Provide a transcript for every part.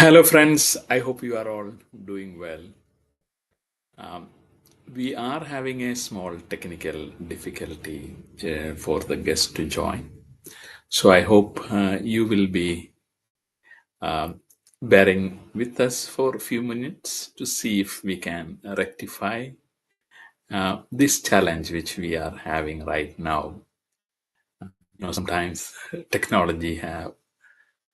Hello, friends. I hope you are all doing well. Um, we are having a small technical difficulty for the guest to join. So I hope you will be bearing with us for a few minutes to see if we can rectify this challenge which we are having right now. Sometimes technology have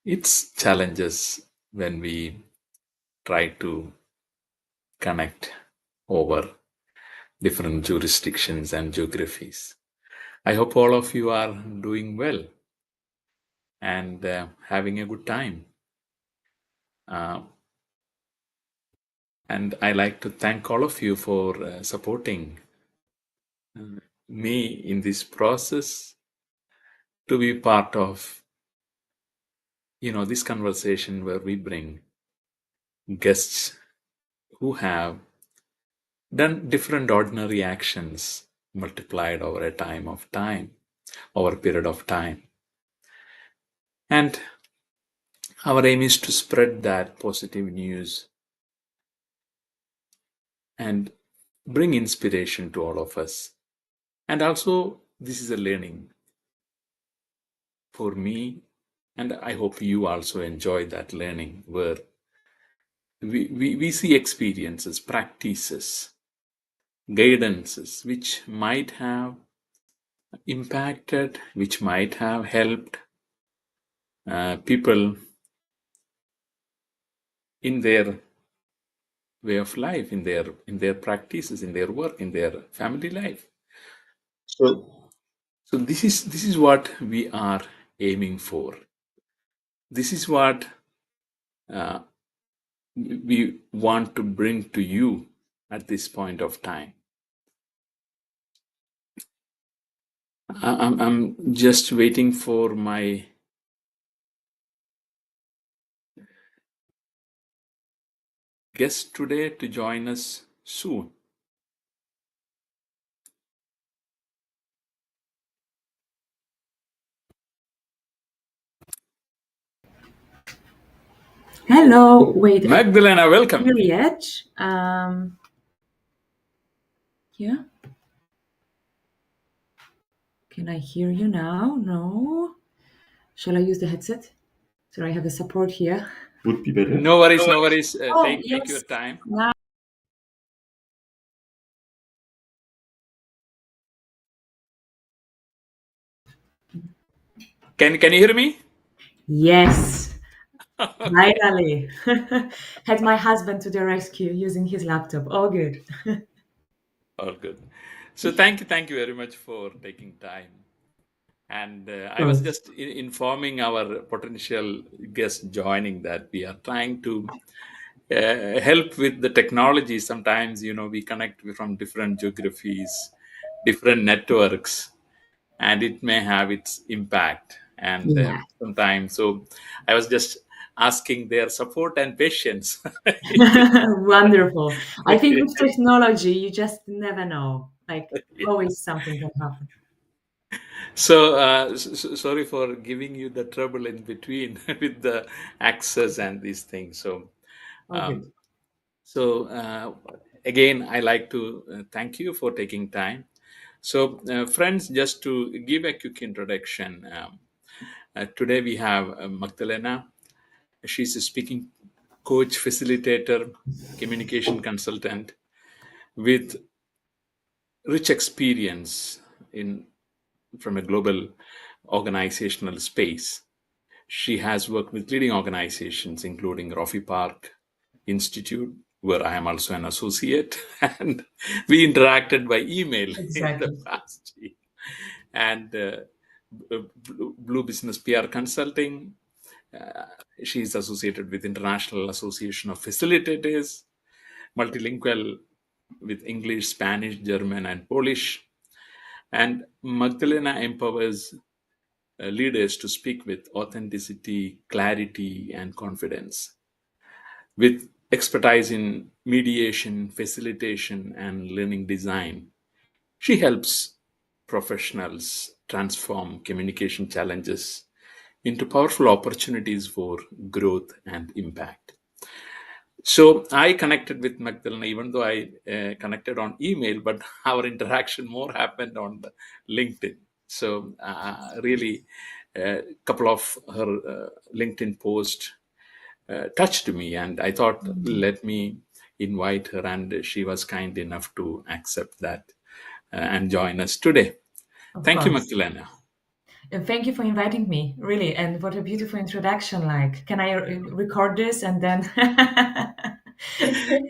its challenges when we try to connect over different jurisdictions and geographies. I hope all of you are doing well and having a good time. Uh, and I like to thank all of you for supporting me in this process to be part of, this conversation where we bring guests who have done different ordinary actions multiplied over a over a period of time. And our aim is to spread that positive news and bring inspiration to all of us. And also, this is a learning for me, and I hope you also enjoy that learning where we see experiences, practices, guidances which might have impacted, which might have helped people in their way of life, in their practices, in their work, in their family life. So this is what we are aiming for. This is what uh, we want to bring to you at this point of time. I'm just waiting for my guest today to join us soon. Hello, wait. Magdalena, welcome. Here yet? Yeah. Can I hear you now? No. Shall I use the headset? So I have a support here. Would be better. No worries, no worries. Take yes. your time. Now. Can you hear me? Yes. Finally. Had my husband to the rescue using his laptop. All good. All good. So thank you very much for taking time. And I was just informing our potential guests joining that we are trying to help with the technology. Sometimes, we connect from different geographies, different networks, and it may have its impact. And Yeah. sometimes, so I was just asking their support and patience. Wonderful. I think with technology, you just never know. Like always something can happen. So, sorry for giving you the trouble in between with the access and these things. So, All good. so again, I like to thank you for taking time. So, friends, just to give a quick introduction, today we have Magdalena. She's a speaking coach, facilitator, communication consultant with rich experience in from a global organizational space. She has worked with leading organizations, including Roffey Park Institute, where I am also an associate, and we interacted by email in the Exactly. past. And Blue Business PR Consulting. She is associated with International Association of Facilitators, multilingual with English, Spanish, German, and Polish. And Magdalena empowers leaders to speak with authenticity, clarity, and confidence. With expertise in mediation, facilitation, and learning design, she helps professionals transform communication challenges into powerful opportunities for growth and impact. So I connected with Magdalena, even though I connected on email, but our interaction more happened on the LinkedIn. So really, a couple of her LinkedIn posts touched me, and I thought, Mm. let me invite her, and she was kind enough to accept that and join us today. Of Thank you, course. Magdalena. And thank you for inviting me, really. And what a beautiful introduction. Like, can I record this and then?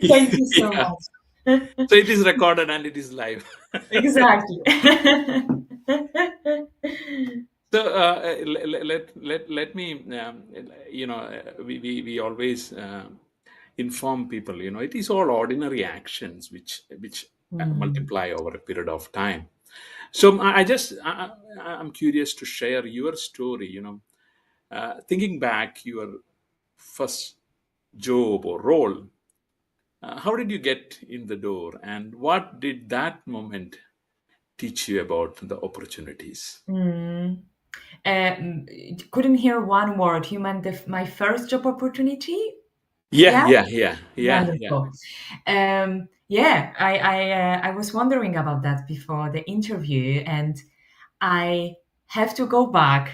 Thank you so Yeah. much. So it is recorded and it is live. Exactly. So let me we always inform people, it is all ordinary actions which Mm. multiply over a period of time. So I'm curious to share your story. Thinking back your first job or role, how did you get in the door, and what did that moment teach you about the opportunities? Mm. Couldn't hear one word. You meant my first job opportunity? Yeah, Yeah, yeah, yeah, yeah, yeah. wonderful. Yeah, I was wondering about that before the interview, and I have to go back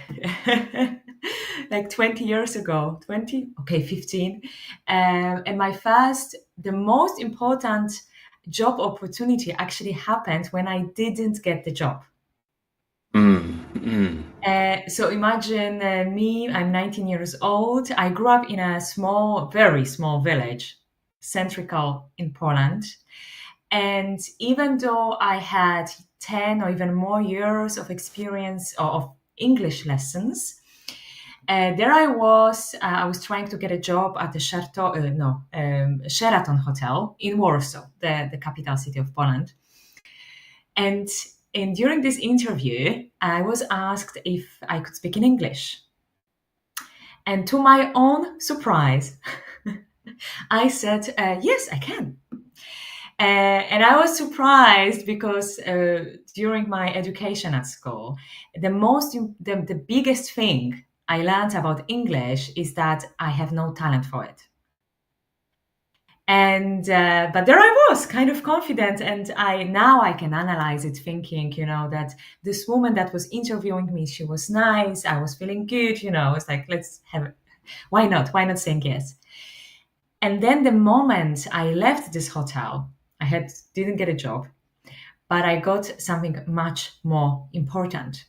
like 20 years ago, 20, okay, 15. And the most important job opportunity actually happened when I didn't get the job. Mm, mm, So imagine me, I'm 19 years old. I grew up in a small, very small village, centrical in Poland. And even though I had 10 or even more years of experience or of English lessons, there I was trying to get a job at the Sheraton Hotel in Warsaw, the capital city of Poland. And, and during this interview, I was asked if I could speak in English. And to my own surprise, I said, yes, I can. And I was surprised because during my education at school, the biggest thing I learned about English is that I have no talent for it. And but there I was, kind of confident, and I can analyze it, thinking, that this woman that was interviewing me, she was nice, I was feeling good, it's like, let's have it. Why not saying yes? And then the moment I left this hotel, didn't get a job, but I got something much more important.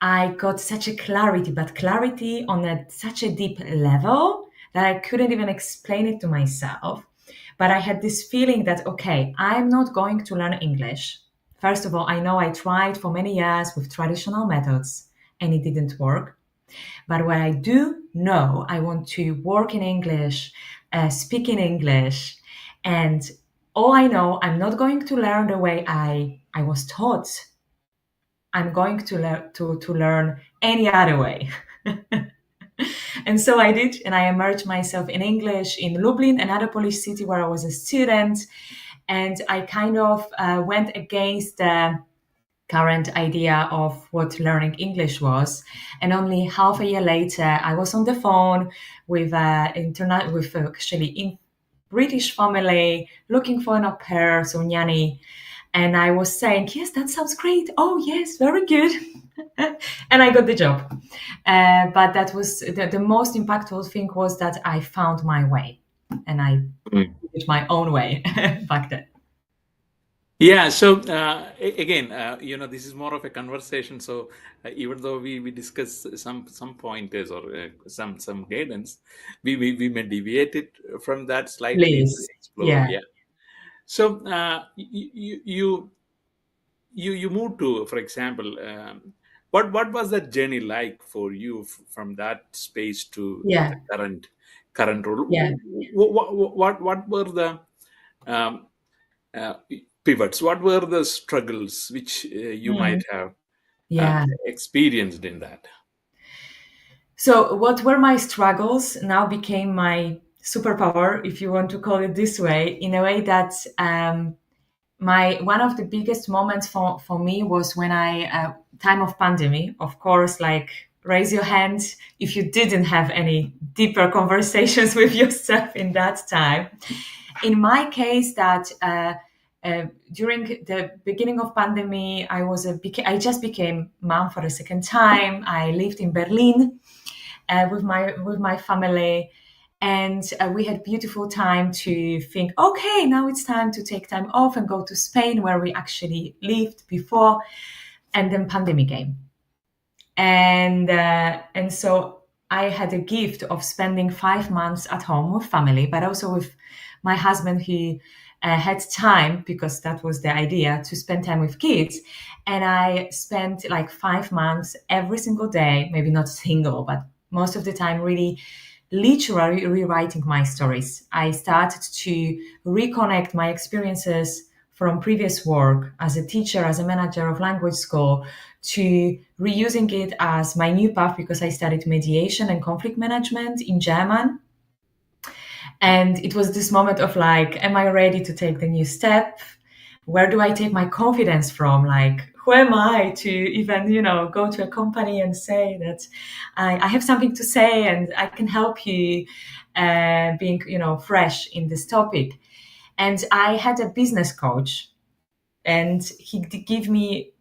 I got such a clarity, but clarity on such a deep level that I couldn't even explain it to myself. But I had this feeling that, okay, I'm not going to learn English. First of all, I know I tried for many years with traditional methods and it didn't work. But what I do know, I want to work in English, speak in English. And all I know, I'm not going to learn the way I was taught. I'm going to learn any other way. And so I did, and I immersed myself in English in Lublin, another Polish city where I was a student. And I kind of went against the current idea of what learning English was. And only half a year later, I was on the phone with actually in British family looking for an au pair, so nanny. And I was saying, yes, that sounds great. Oh, yes, very good. And I got the job. But that was the most impactful thing was that I found my way and I mm. did it my own way back then. Yeah. So again, this is more of a conversation. So even though we discuss some pointers or some guidance, we may deviate it from that slightly to Please. explore. Yeah. Yeah. So you moved to, for example, what was that journey like for you from that space to the Yeah. current role? Yeah. What were the um, uh, pivots? What were the struggles which you might Mm. have Yeah. experienced in that? So, what were my struggles now became my superpower, if you want to call it this way, in a way that my one of the biggest moments for me was when I time of pandemic, of course, like raise your hand if you didn't have any deeper conversations with yourself in that time. In my case, that during the beginning of pandemic, I just became mom for the second time. I lived in Berlin with my family, and we had beautiful time to think, okay, now it's time to take time off and go to Spain, where we actually lived before. And then pandemic came, and so I had a gift of spending 5 months at home with family, but also with my husband. He had time, because that was the idea, to spend time with kids. And I spent like 5 months every single day, maybe not single, but most of the time, really literally rewriting my stories. I started to reconnect my experiences from previous work as a teacher, as a manager of language school, to reusing it as my new path, because I studied mediation and conflict management in German. And it was this moment of like, am I ready to take the new step? Where do I take my confidence from? Like, who am I to even, go to a company and say that I have something to say and I can help you being, fresh in this topic. And I had a business coach, and he gave me,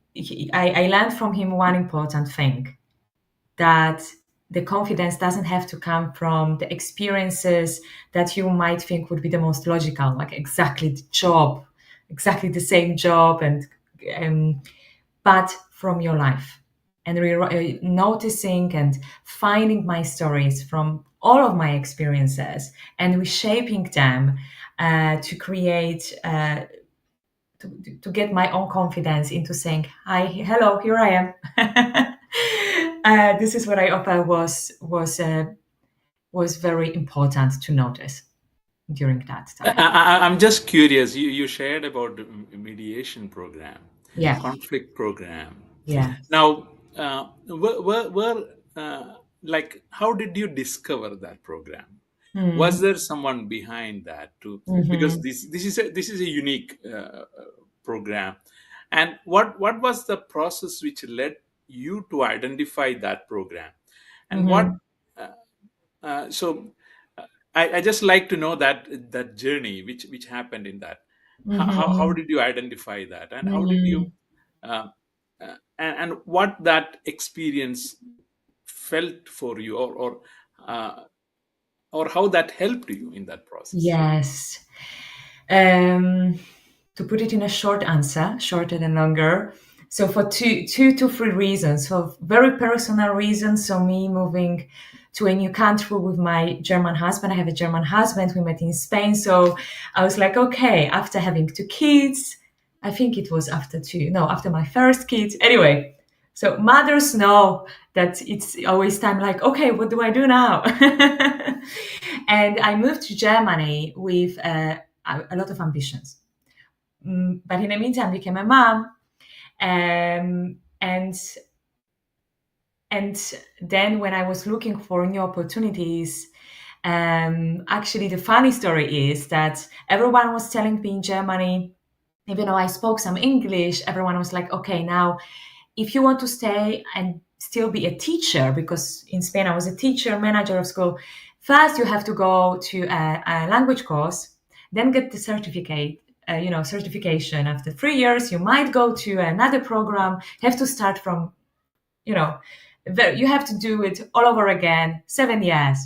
I learned from him one important thing, that the confidence doesn't have to come from the experiences that you might think would be the most logical, like exactly the same job, and but from your life, and noticing and finding my stories from all of my experiences and reshaping them to create. To get my own confidence into saying, hi, hello, here I am. This is what I offer was very important to notice during that time. I'm just curious. You shared about the mediation program, Yeah, conflict program. yeah. Now, like, how did you discover that program? Was Mm-hmm. there someone behind that too? Because Mm-hmm. this is a unique program. And what was the process which led you to identify that program? And Mm-hmm. uh, so I just like to know that journey which happened in that. How Mm-hmm. did you identify that, and how did Mm-hmm. you uh, and what that experience felt for you, uh, or how that helped you in that process? Yes. Um, to put it in a short answer, shorter than longer. So for two to three reasons. For very personal reasons. So me moving to a new country with my German husband. I have a German husband. We met in Spain. So I was like, okay, after having two kids, I think it was after two, no, after my first kid. Anyway, so mothers know that it's always time like, okay, what do I do now? And I moved to Germany with a lot of ambitions. But in the meantime, I became a mom, and then when I was looking for new opportunities, actually the funny story is that everyone was telling me in Germany, even though I spoke some English, everyone was like, okay, now if you want to stay and still be a teacher, because in Spain I was a teacher, manager of school, first you have to go to a language course, then get the certification. After 3 years, you might go to another program, have to start from, you know, you have to do it all over again, 7 years.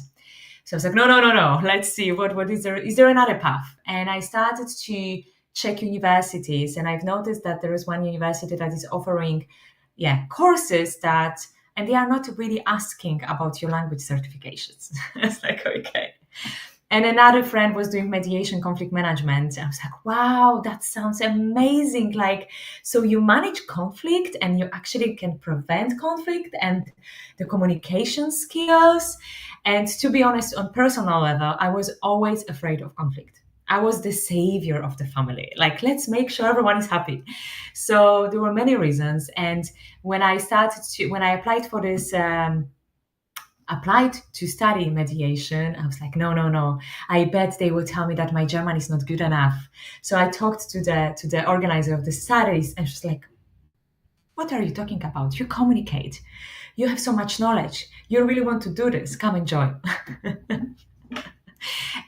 So I was like, no, no, no, no. Let's see what is there. Is there another path? And I started to check universities, and I've noticed that there is one university that is offering, courses that, and they are not really asking about your language certifications. It's like, okay. And another friend was doing mediation conflict management. I was like, wow, that sounds amazing. Like, so you manage conflict and you actually can prevent conflict and the communication skills. And to be honest, on personal level, I was always afraid of conflict. I was the savior of the family. Like, let's make sure everyone is happy. So there were many reasons. And when I applied for this, applied to study mediation, I was like, no, no, no. I bet they will tell me that my German is not good enough. So I talked to the organizer of the studies, and she's like, What are you talking about? You communicate. You have so much knowledge. You really want to do this. Come and join.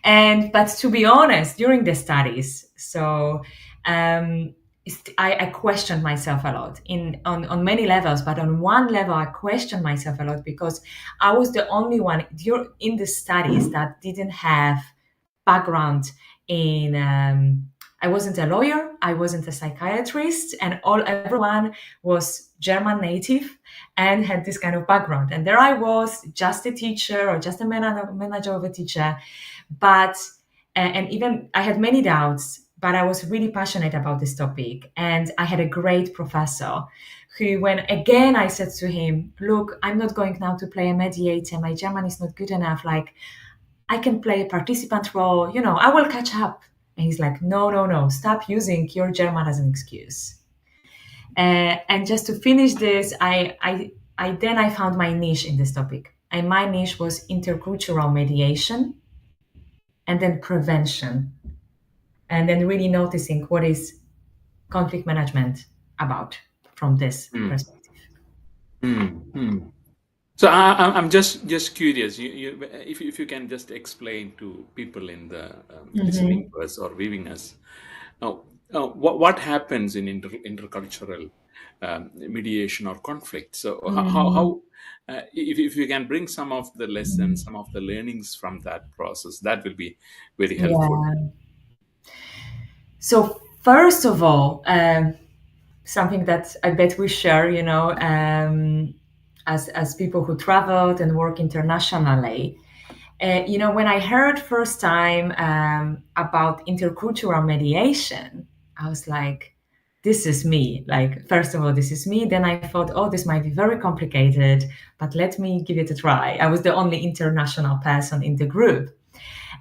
And but to be honest, during the studies, so I questioned myself a lot on many levels, but on one level I questioned myself a lot because I was the only one in the studies that didn't have background in I wasn't a lawyer, I wasn't a psychiatrist, and everyone was German native and had this kind of background. And there I was, just a teacher or just a manager of a teacher, but and even I had many doubts, but I was really passionate about this topic, and I had a great professor who, when again I said to him, look, I'm not going now to play a mediator, my German is not good enough, like I can play a participant role, I will catch up. And he's like, no, no, no, stop using your German as an excuse. And just to finish this, I found my niche in this topic. And my niche was intercultural mediation and then prevention. And then really noticing what is conflict management about from this Mm, perspective. mm. So I'm just curious. If you can just explain to people in the listening Mhm. to us or viewing us, what happens in intercultural mediation or conflict. So Mm, if you can bring some of the lessons, mhm. some of the learnings from that process, that will be very helpful. Yeah. So first of all, something that I bet we share, as people who traveled and work internationally. When I heard first time about intercultural mediation, I was like, this is me. Like, first of all, this is me. Then I thought, oh, this might be very complicated, but let me give it a try. I was the only international person in the group.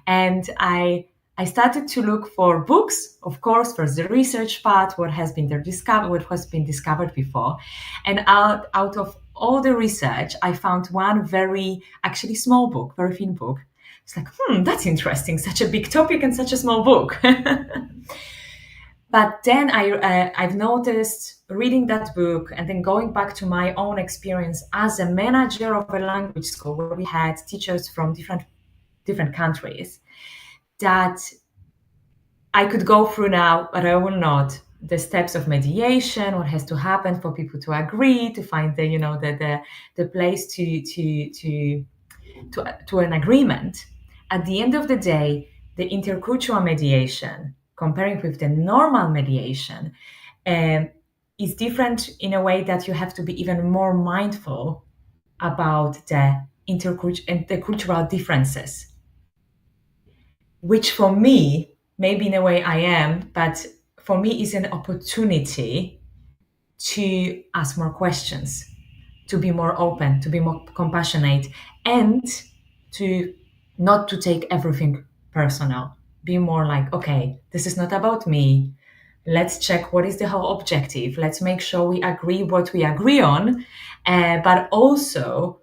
And I started to look for books, of course, for the research part, what has been what has been discovered before. And out of all the research, I found one very actually small book, very thin book. It's like, that's interesting, such a big topic and such a small book. But then I've noticed reading that book and then going back to my own experience as a manager of a language school where we had teachers from different countries, that I could go through now, but I will not. The steps of mediation, what has to happen for people to agree, to find the place to an agreement. At the end of the day, the intercultural mediation, comparing with the normal mediation, um, is different in a way that you have to be even more mindful about the cultural differences, which for me, maybe in a way I am, but for me is an opportunity to ask more questions, to be more open, to be more compassionate, and to not to take everything personal. Be more like, okay, this is not about me. Let's check what is the whole objective. Let's make sure we agree what we agree on, but also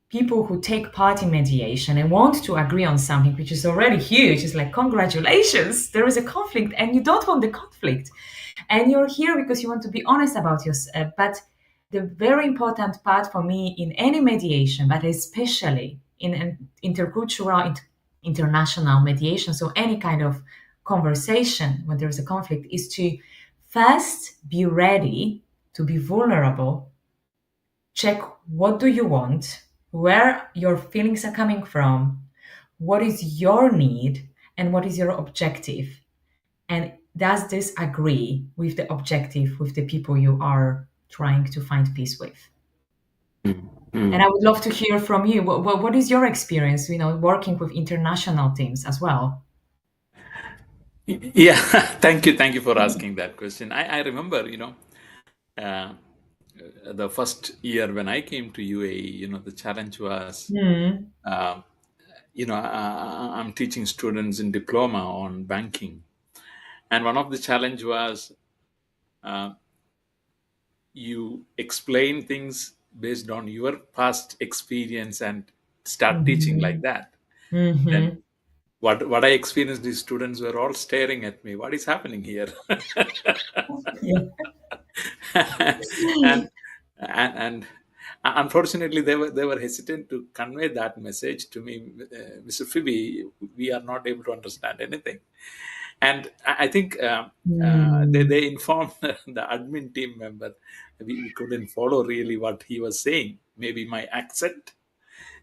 people who take part in mediation and want to agree on something which is already huge is like, congratulations, there is a conflict and you don't want the conflict, and you're here because you want to be honest about yourself. But the very important part for me in any mediation, but especially in an international mediation, so any kind of conversation when there's a conflict, is to first be ready to be vulnerable, check what do you want, where your feelings are coming from, what is your need, and what is your objective, and does this agree with the objective, with the people you are trying to find peace with. Mm, And I mm. would love to hear from you, what is your experience, working with international teams as well. Yeah, thank you for asking that question. I remember, uh, the first year when I came to UAE, the challenge was, Hmm. uh, I'm teaching students in diploma on banking, and one of the challenge was, uh, you explain things based on your past experience and start teaching like Hmm. that. Then Hmm. what I experienced, these students were all staring at me. What is happening here? Yeah. and and unfortunately they were hesitant to convey that message to me. Mr. Phoebe, we are not able to understand anything. And I think Mm. they informed the admin team member we couldn't follow really what he was saying. Maybe my accent,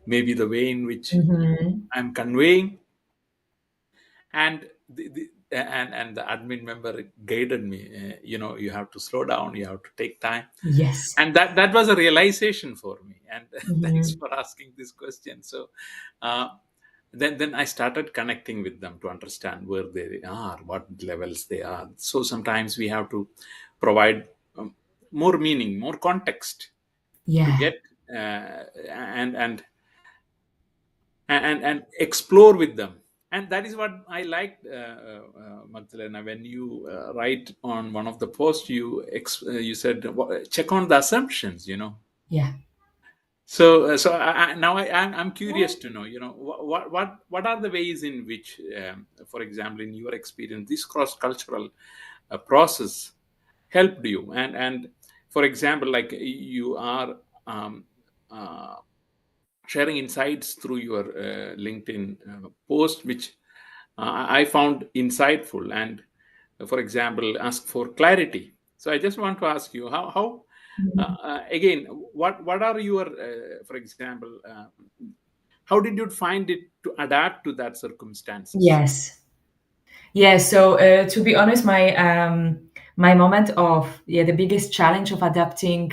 maybe the way in which Mhm. I'm conveying. And and the admin member guided me, you have to slow down, you have to take time. Yes. And that was a realization for me. And thanks Mhm. for asking this question. So uh, then I started connecting with them to understand where they are, what levels they are. So sometimes we have to provide more meaning, more context to Yeah. get and explore with them. And that is what I liked, Magdalena, when you write on one of the posts, you said, check on the assumptions, Yeah. so now I'm curious to know, what are the ways in which, for example, in your experience, this cross cultural process helped you. And for example, like you are um, uh, sharing insights through your LinkedIn post, which I found insightful. And for example, ask for clarity. So I just want to ask you how again, what are your, for example, how did you find it to adapt to that circumstances? Yes. Yeah, so to be honest, my moment of the biggest challenge of adapting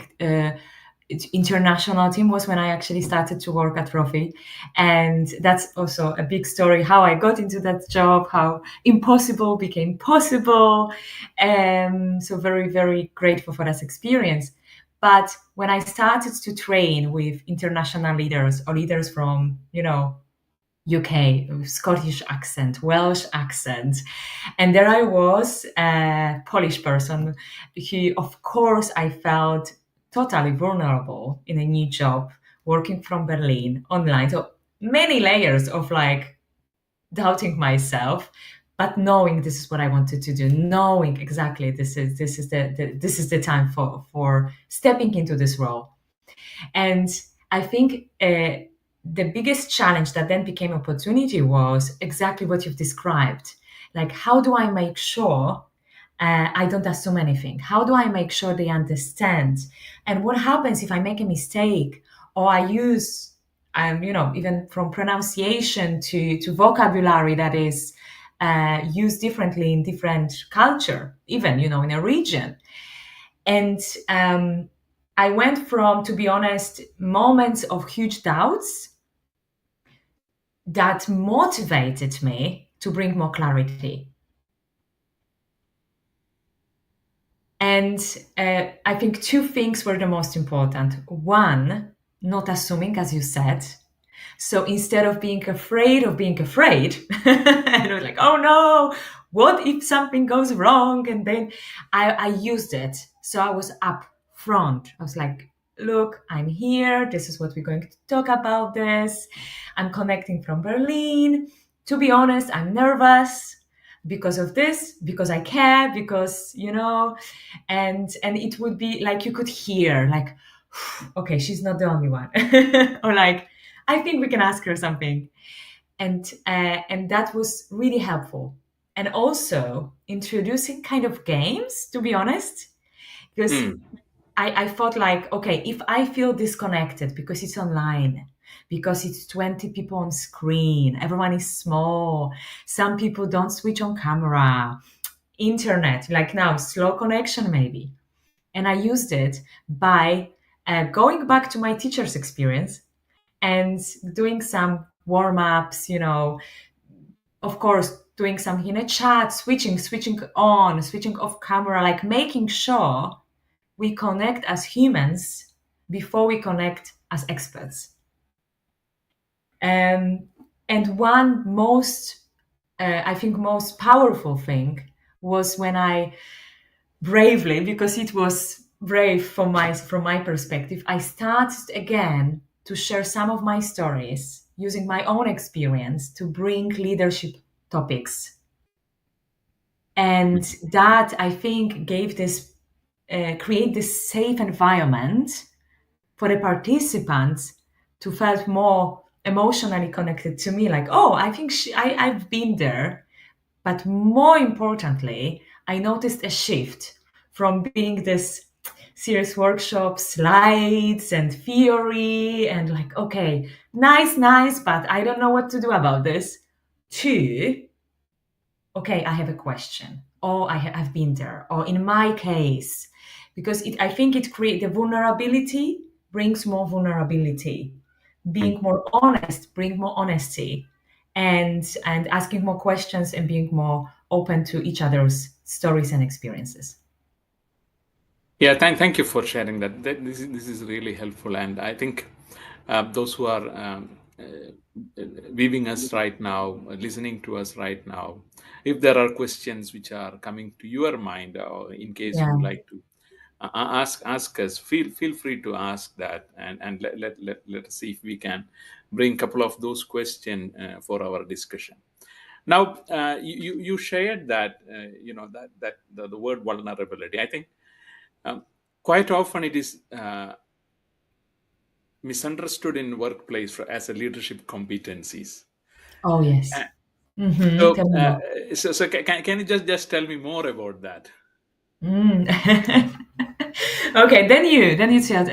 international team was when I actually started to work at Roffey, and that's also a big story how I got into that job, how impossible became possible. So very very grateful for that experience. But when I started to train with international leaders or leaders from UK, Scottish accent, Welsh accent. And there I was, a Polish person who, of course, I felt totally vulnerable in a new job, working from Berlin online. So many layers of like doubting myself, but knowing this is what I wanted to do, knowing exactly this is the time for stepping into this role. And I think the biggest challenge that then became opportunity was exactly what you've described. Like, how do I make sure I don't assume anything? How do I make sure they understand? And what happens if I make a mistake or I use, even from pronunciation to vocabulary that is used differently in different culture, even, in a region. And I went from, to be honest, moments of huge doubts that motivated me to bring more clarity. And I think two things were the most important. One, not assuming, as you said. So instead of being afraid, and I was like, oh no, what if something goes wrong? And then I used it. So I was up front. I was like, look, I'm here. This is what we're going to talk about this. I'm connecting from Berlin. To be honest, I'm nervous because of this, because I care, because, and it would be like you could hear, like, okay, she's not the only one. Or like, I think we can ask her something, and that was really helpful. And also introducing kind of games, to be honest, because Hmm. I thought like, okay, if I feel disconnected because it's online, because it's 20 people on screen, everyone is small, some people don't switch on camera, internet, like now, slow connection maybe. And I used it by going back to my teacher's experience and doing some warm ups, of course, doing some in a chat, switching on, switching off camera, like making sure we connect as humans before we connect as experts. Um, and one I think, most powerful thing was when I bravely, because it was brave from my perspective, I started again to share some of my stories using my own experience to bring leadership topics. And that, I think, gave this create this safe environment for the participants to feel more emotionally connected to me, like, oh, I think I've been there. But more importantly, I noticed a shift from being this serious workshop, slides and theory, and like, okay, nice, but I don't know what to do about this, to, okay, I have a question, or I've been there, or in my case, because I think it creates the vulnerability, brings more vulnerability. Being more honest, bring more honesty, and asking more questions and being more open to each other's stories and experiences. Yeah, thank you for sharing that. This is really helpful, and I think those who are viewing us right now, listening to us right now, if there are questions which are coming to your mind, or in case you Yeah, would like to ask us, feel free to ask that, and let us see if we can bring a couple of those questions for our discussion. Now, you shared that the word vulnerability. I think um, quite often it is misunderstood in workplace as a leadership competencies. oh yes. Uh, Mm-hmm. so, Tell me uh, more. so can you just tell me more about that? Mm. Okay, then you tell.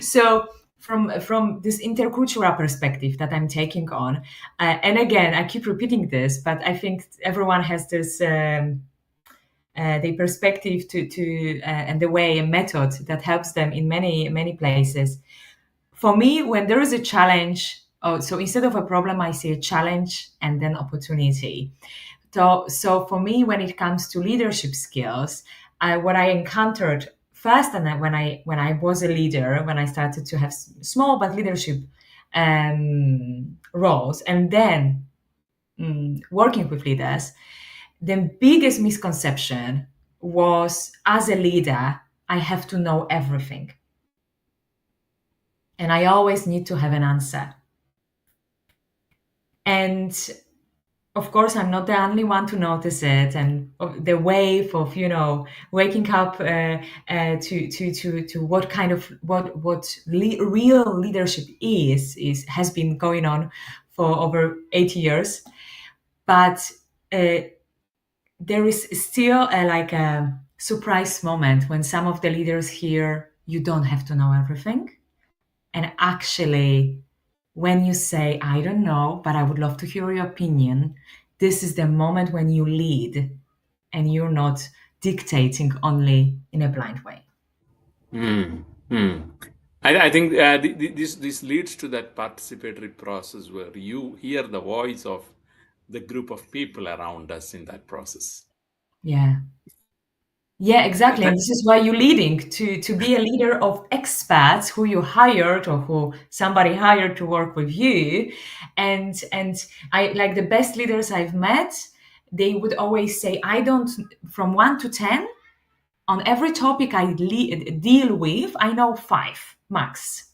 So from this intercultural perspective that I'm taking on, and again I keep repeating this, but I think everyone has this the perspective to and the way and method that helps them in many places. For me, when there is a challenge, oh, so instead of a problem, I see a challenge and then opportunity. So for me, when it comes to leadership skills, what I encountered first, and when I was a leader, when I started to have small but leadership roles, and then working with leaders, the biggest misconception was, as a leader, I have to know everything, and I always need to have an answer. And of course, I'm not the only one to notice it, and the wave of waking up to what kind of real leadership is has been going on for over 80 years. But there is still a surprise moment when some of the leaders hear you don't have to know everything, and actually when you say, I don't know, but I would love to hear your opinion, this is the moment when you lead and you're not dictating only in a blind way. Hmm. Hmm. I think this leads to that participatory process where you hear the voice of the group of people around us in that process. Yeah. Yeah, Yeah, exactly. And this is why you're leading to be a leader of expats who you hired or who somebody hired to work with you. And I like the best leaders I've met, they would always say, I don't, from 1 to 10, on every topic I deal with, I know 5 max.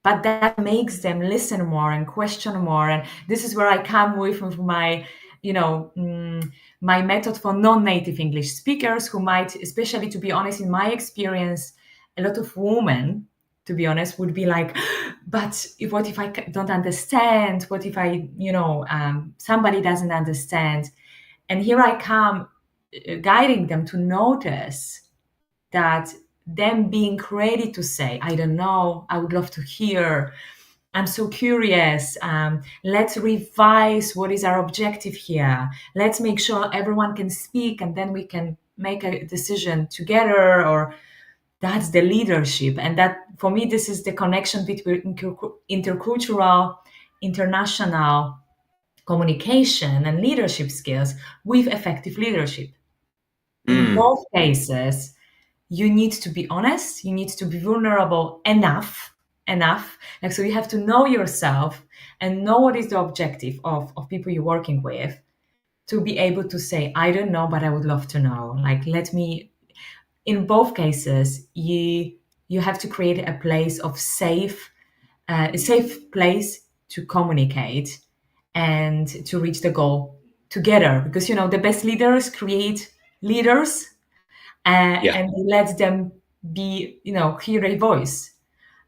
But that makes them listen more and question more. And this is where I come with my, you know, my method for non-native English speakers who might, especially to be honest, in my experience, a lot of women, to be honest, would be like, but what if I don't understand? What if somebody doesn't understand? And here I come guiding them to notice that them being ready to say, I don't know, I would love to hear, I'm so curious, let's revise what is our objective here, let's make sure everyone can speak and then we can make a decision together, or that's the leadership. And that, for me, this is the connection between intercultural, international communication and leadership skills with effective leadership. In Hmm. both cases, you need to be honest, you need to be vulnerable enough, like, so you have to know yourself and know what is the objective of people you're working with, to be able to say, I don't know, but I would love to know, like, let me. In both cases, you have to create a place of a safe place to communicate and to reach the goal together, because the best leaders create leaders. Yeah. and let them be, hear a voice,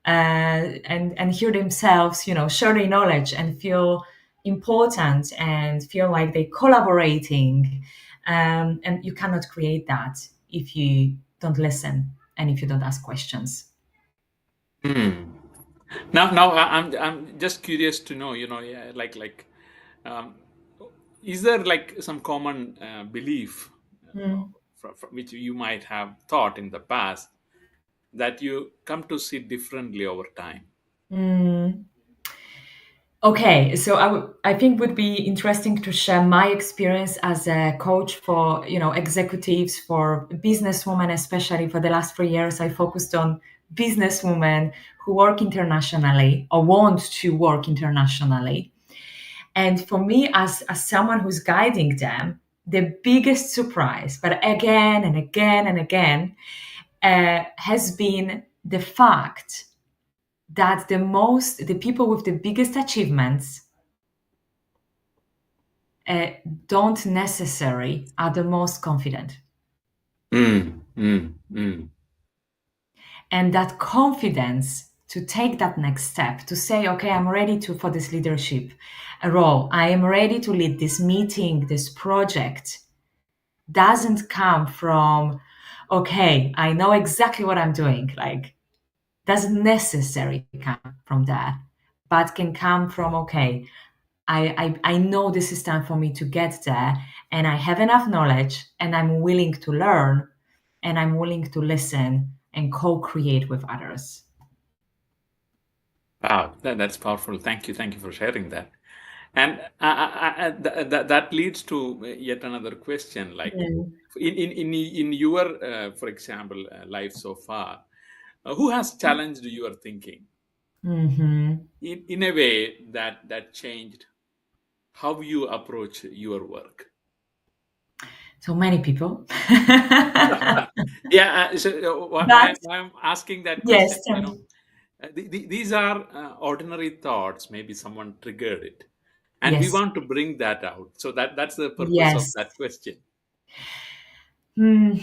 and hear themselves, share their knowledge and feel important and feel like they're collaborating. And you cannot create that if you don't listen and if you don't ask questions. Hmm. Now, I'm just curious to know, yeah, um, is there like some common belief Mm. which you might have thought in the past that you come to see differently over time? Mm. Okay, so I think would be interesting to share my experience as a coach for, executives, for businesswomen, especially for the last 3 years. I focused on businesswomen who work internationally or want to work internationally. And for me, as someone who's guiding them, the biggest surprise, but again and again and again, has been the fact that the people with the biggest achievements uh, don't necessarily are the most confident. Mm, mm, mm. And that confidence to take that next step, to say, okay, I'm ready to for this leadership role, I am ready to lead this meeting, this project, doesn't come from, okay, I know exactly what I'm doing. Like, doesn't necessarily come from that, but can come from, okay, I know this is time for me to get there, and I have enough knowledge, and I'm willing to learn, and I'm willing to listen and co-create with others. Wow, that's powerful. Thank you for sharing that. And that leads to yet another question. Like Mm. in your, for example, life so far, who has challenged your thinking Mhm. in a way that changed how you approach your work? So many people. Yeah. So But why I'm asking that question, yes, tell me. these are ordinary thoughts. Maybe someone triggered it, and we Yes, want to bring that out. So that's the purpose of yes. that question. Hmm.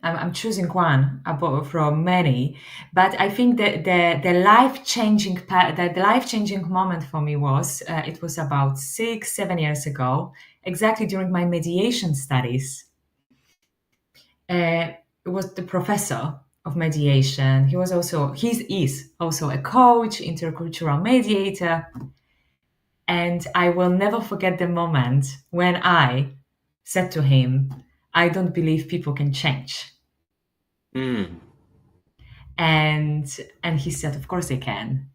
I'm choosing one from many, but I think that the life changing the life changing moment for me was it was about 6 7 years ago, exactly during my mediation studies. It was the professor of mediation. He is also a coach, intercultural mediator, and I will never forget the moment when I said to him, "I don't believe people can change." Mm. And he said, of course they can.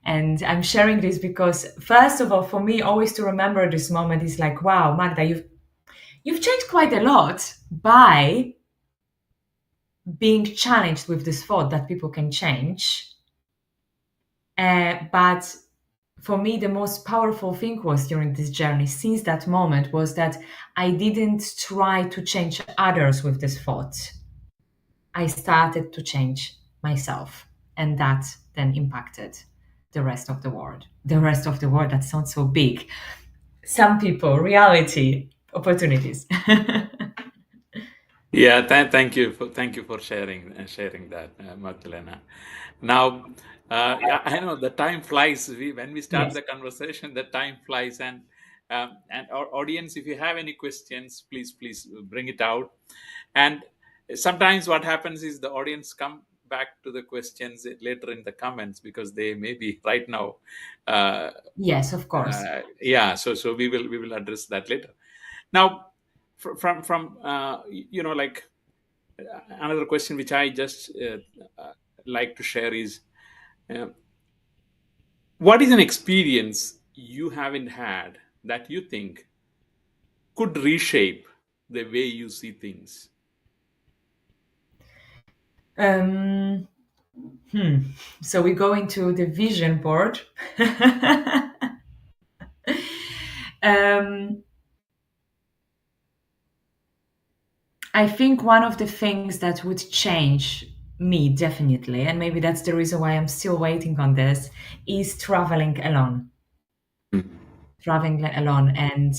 And I'm sharing this because, first of all, for me, always to remember this moment is like, wow, Magda, you've changed quite a lot by being challenged with this thought that people can change. But for me, the most powerful thing was during this journey since that moment was that I didn't try to change others with this thought. I started to change myself, and that then impacted the rest of the world. The rest of the world, that sounds so big. Some people, reality, opportunities. Yeah, thank you for sharing that, Magdalena. Now, yeah, I know the time flies. When we start Yes. the conversation, the time flies, and our audience, if you have any questions, please bring it out. And sometimes what happens is the audience come back to the questions later in the comments because they may be right now. Uh, Yes, of course. yeah, so we will address that later. Now, from like another question which I just like to share is, uh, what is an experience you haven't had that you think could reshape the way you see things? Um, hmm. So we go into the vision board. um, I think one of the things that would change me definitely, and maybe that's the reason why I'm still waiting on this, is traveling alone. traveling alone and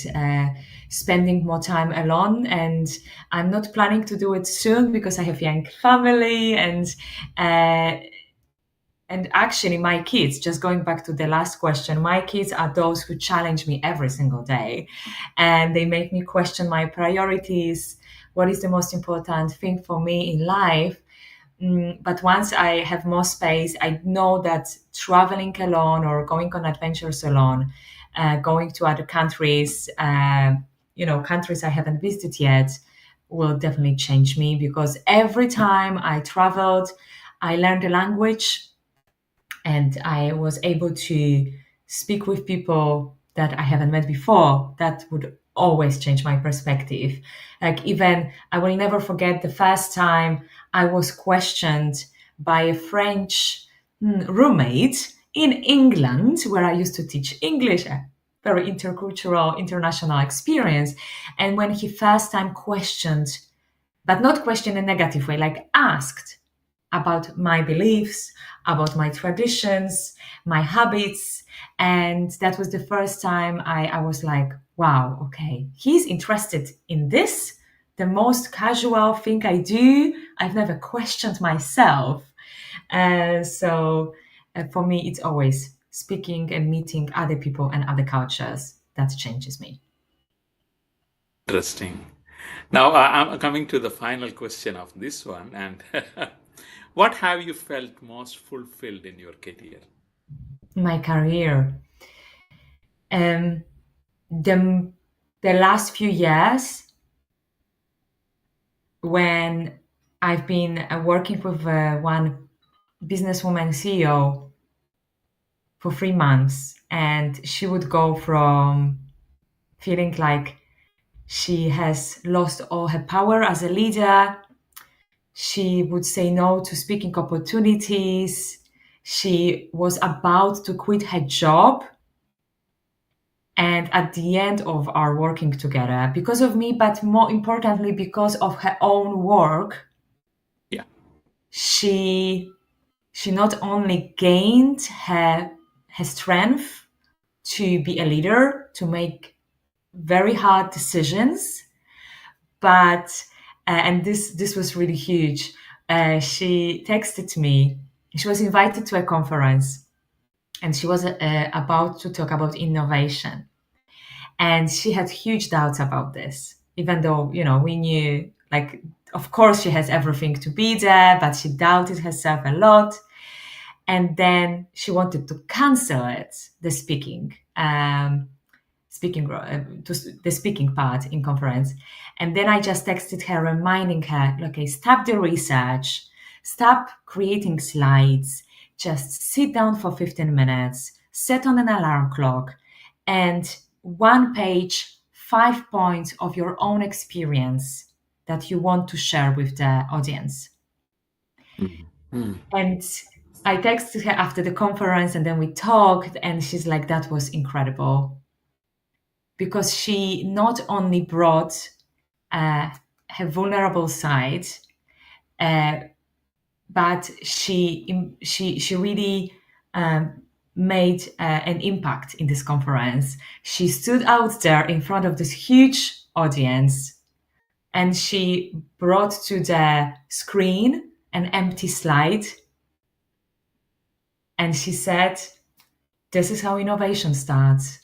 spending more time alone. And I'm not planning to do it soon because I have young family uh, and actually my kids, just going back to the last question, my kids are those who challenge me every single day, and they make me question my priorities. What is the most important thing for me in life? But once I have more space, I know that traveling alone or going on adventures alone, going to other countries, countries I haven't visited yet, will definitely change me, because every time I traveled, I learned a language and I was able to speak with people that I haven't met before. That would always change my perspective. Like, even I will never forget the first time I was questioned by a French roommate in England, where I used to teach English, a very intercultural, international experience. And when he first time questioned, but not questioned in a negative way, like asked about my beliefs, about my traditions, my habits. And that was the first time I was like, wow, okay, he's interested in this, the most casual thing I do. I've never questioned myself. So for me, it's always speaking and meeting other people and other cultures that changes me. Interesting. Now, I'm coming to the final question of this one. And what have you felt most fulfilled in your career? My career. Um, the, the last few years, when I've been working with one businesswoman CEO for 3 months, and she would go from feeling like she has lost all her power as a leader. She would say no to speaking opportunities. She was about to quit her job. And at the end of our working together, because of me, but more importantly, because of her own work, Yeah. she she not only gained her strength to be a leader, to make very hard decisions, but and this was really huge. She texted me. She was invited to a conference, and she was about to talk about innovation, and she had huge doubts about this. Even though we knew, like, of course she has everything to be there, but she doubted herself a lot. And then she wanted to cancel it, the the speaking part in conference. And then I just texted her, reminding her, okay, stop the research, stop creating slides, just sit down for 15 minutes, set on an alarm clock, and one page, 5 points of your own experience that you want to share with the audience. Mm. Mm. And I texted her after the conference, and then we talked, and she's like, that was incredible, because she not only brought uh, her vulnerable side, uh, but she really made an impact in this conference. She stood out there in front of this huge audience, and she brought to the screen an empty slide, and she said, this is how innovation starts.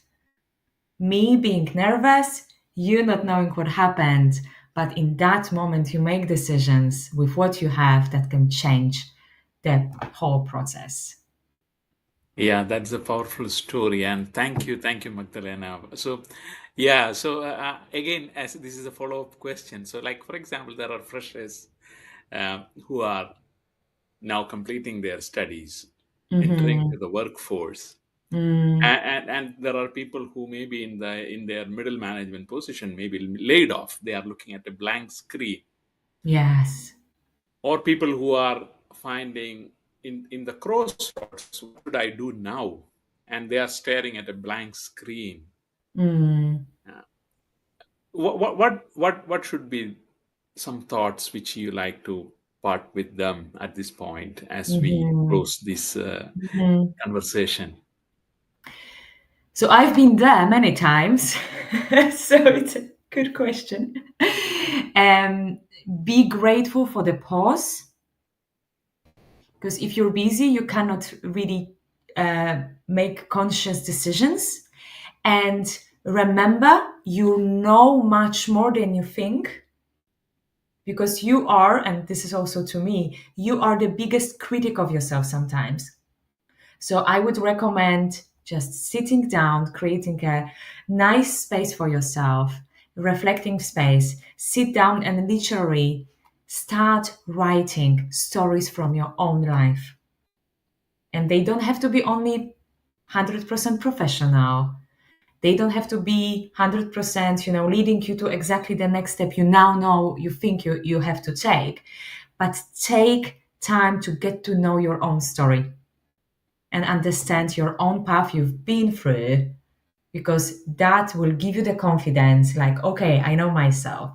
Me being nervous, you not knowing what happened, but in that moment you make decisions with what you have that can change the whole process. Yeah, that's a powerful story, and thank you, Magdalena. So, yeah, so again, as this is a follow-up question, so like for example, there are freshers who are now completing their studies, entering Mm-hmm. to the workforce, Mm, and there are people who may be in their middle management position, maybe laid off. They are looking at a blank screen, yes. or people who are finding in the crossroads, what should I do now? And they are staring at a blank screen. Mm, Uh, what should be some thoughts which you like to part with them at this point as we mm-hmm. close this Mm-hmm. conversation? So I've been there many times. So it's a good question. Um, be grateful for the pause, because if you're busy, you cannot really make conscious decisions. And remember, you know much more than you think, because you are, and this is also to me, you are the biggest critic of yourself sometimes. So I would recommend just sitting down, creating a nice space for yourself, reflecting space, sit down and literally start writing stories from your own life. And they don't have to be only 100% professional. They don't have to be 100%, leading you to exactly the next step you now know you think you have to take. But take time to get to know your own story and understand your own path you've been through, because that will give you the confidence, like, okay, I know myself,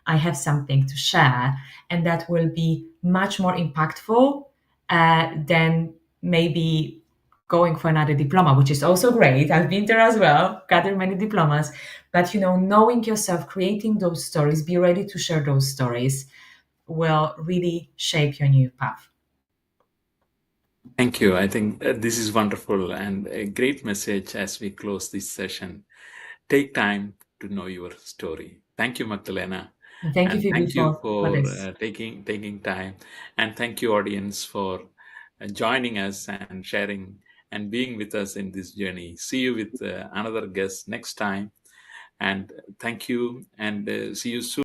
I have something to share, and that will be much more impactful than maybe going for another diploma, which is also great. I've been there as well, gathered many diplomas. But knowing yourself, creating those stories, be ready to share those stories, will really shape your new path. Thank you. I think this is wonderful and a great message as we close this session. Take time to know your story. Thank you, Magdalena, And thank you, and Phoebe, thank you for for this. taking time, and thank you, audience, for joining us and sharing and being with us in this journey. See you with another guest next time, and thank you, and see you soon.